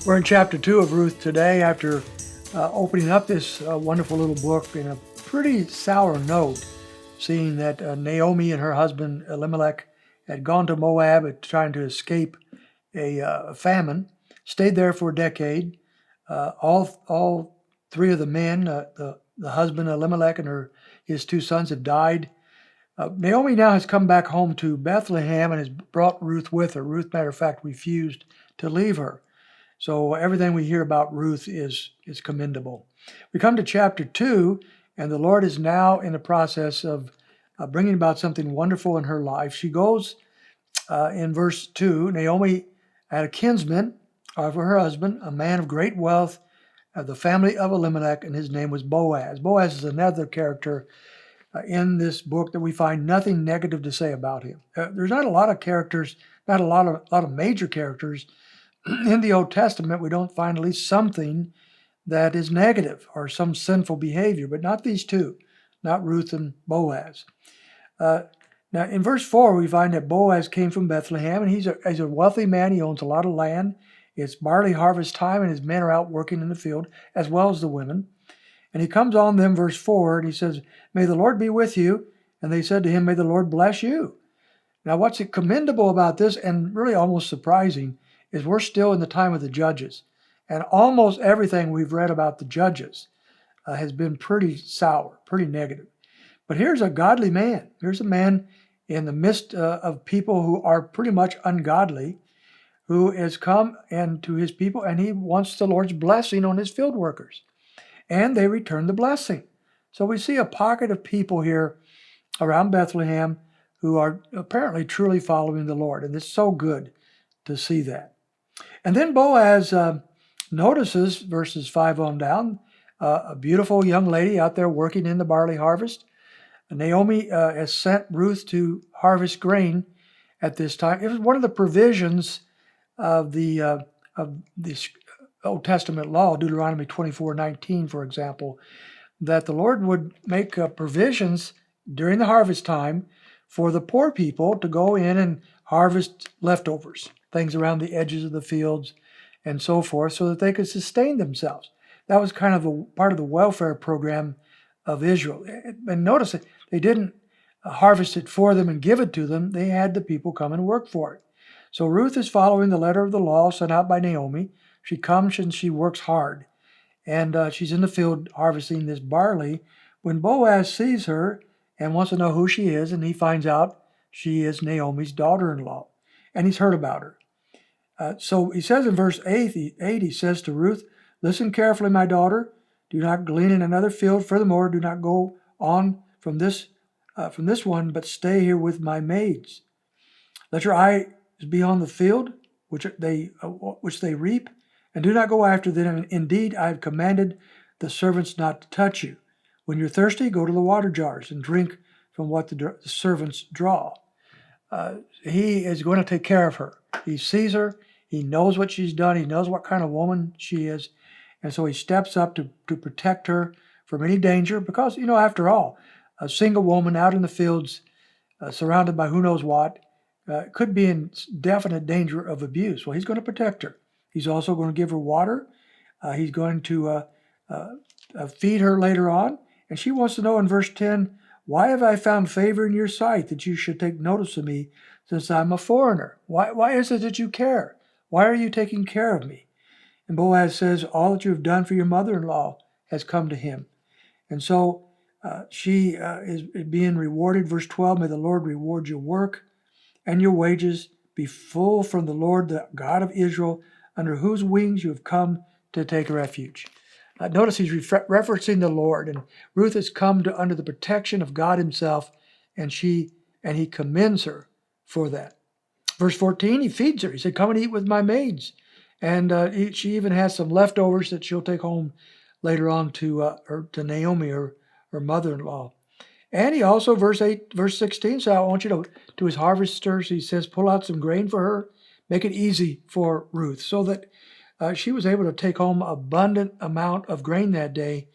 We're in chapter 2 of Ruth today after opening up this wonderful little book in a pretty sour note, seeing that Naomi and her husband Elimelech had gone to Moab trying to escape a famine, stayed there for a decade. All three of the men, the husband Elimelech and his two sons, have died. Naomi now has come back home to Bethlehem and has brought Ruth with her. Ruth, matter of fact, refused to leave her. So everything we hear about Ruth is commendable. We come to chapter 2, and the Lord is now in the process of bringing about something wonderful in her life. She goes in verse 2, Naomi had a kinsman of her husband, a man of great wealth of the family of Elimelech, and his name was Boaz. Boaz is another character in this book that we find nothing negative to say about him. There's not a lot of characters, not a lot of major characters in the Old Testament. We don't find at least something that is negative or some sinful behavior, but not these two, not Ruth and Boaz. Now, in verse 4, we find that Boaz came from Bethlehem, and he's a wealthy man. He owns a lot of land. It's barley harvest time, and his men are out working in the field, as well as the women. And he comes on them, verse 4, and he says, "May the Lord be with you." And they said to him, "May the Lord bless you." Now, what's commendable about this, and really almost surprising, is we're still in the time of the judges. And almost everything we've read about the judges has been pretty sour, pretty negative. But here's a godly man. Here's a man in the midst of people who are pretty much ungodly, who has come and to his people, and he wants the Lord's blessing on his field workers. And they return the blessing. So we see a pocket of people here around Bethlehem who are apparently truly following the Lord. And it's so good to see that. And then Boaz notices, verses 5 on down, a beautiful young lady out there working in the barley harvest. Naomi has sent Ruth to harvest grain at this time. It was one of the provisions of this Old Testament law, Deuteronomy 24:19, for example, that the Lord would make provisions during the harvest time for the poor people to go in and harvest leftovers, things around the edges of the fields and so forth, so that they could sustain themselves. That was kind of a part of the welfare program of Israel. And notice that they didn't harvest it for them and give it to them. They had the people come and work for it. So Ruth is following the letter of the law sent out by Naomi. She comes and she works hard. And she's in the field harvesting this barley when Boaz sees her and wants to know who she is, and he finds out she is Naomi's daughter-in-law, and he's heard about her. So he says in verse 8, he says to Ruth, "Listen carefully, my daughter. Do not glean in another field. Furthermore, do not go on from this one, but stay here with my maids. Let your eyes be on the field which they reap, and do not go after them. Indeed, I have commanded the servants not to touch you. When you're thirsty, go to the water jars and drink from what the servants draw." He is going to take care of her. He sees her. He knows what she's done. He knows what kind of woman she is. And so he steps up to protect her from any danger because, after all, a single woman out in the fields, surrounded by who knows what, could be in definite danger of abuse. Well, he's going to protect her. He's also going to give her water. He's going to feed her later on. And she wants to know in verse 10, "Why have I found favor in your sight that you should take notice of me since I'm a foreigner? Why is it that you care? Why are you taking care of me?" And Boaz says, "All that you have done for your mother-in-law has come to him." And so she is being rewarded. Verse 12, "May the Lord reward your work and your wages be full from the Lord, the God of Israel, under whose wings you have come to take refuge." Notice he's referencing the Lord, and Ruth has come under the protection of God himself, and he commends her for that. Verse 14, he feeds her. He said, "Come and eat with my maids." And she even has some leftovers that she'll take home later on to Naomi, her mother-in-law. And he also, verse 16, so I want you to his harvesters, he says, pull out some grain for her, make it easy for Ruth, so that she was able to take home abundant amount of grain that day.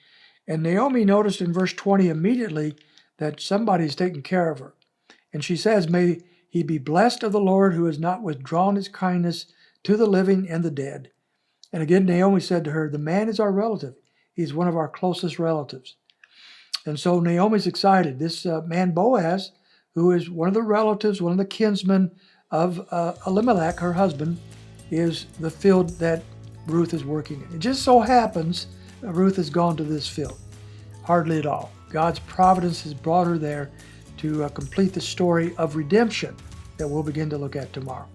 And Naomi noticed in verse 20 immediately that somebody's taking care of her. And she says, "May he be blessed of the Lord, who has not withdrawn his kindness to the living and the dead." And again, Naomi said to her, the man is our relative. He's one of our closest relatives. And so Naomi's excited. This man Boaz, who is one of the relatives, one of the kinsmen of Elimelech, her husband, is the field that Ruth is working in. It just so happens Ruth has gone to this field. Hardly at all. God's providence has brought her there to complete the story of redemption that we'll begin to look at tomorrow.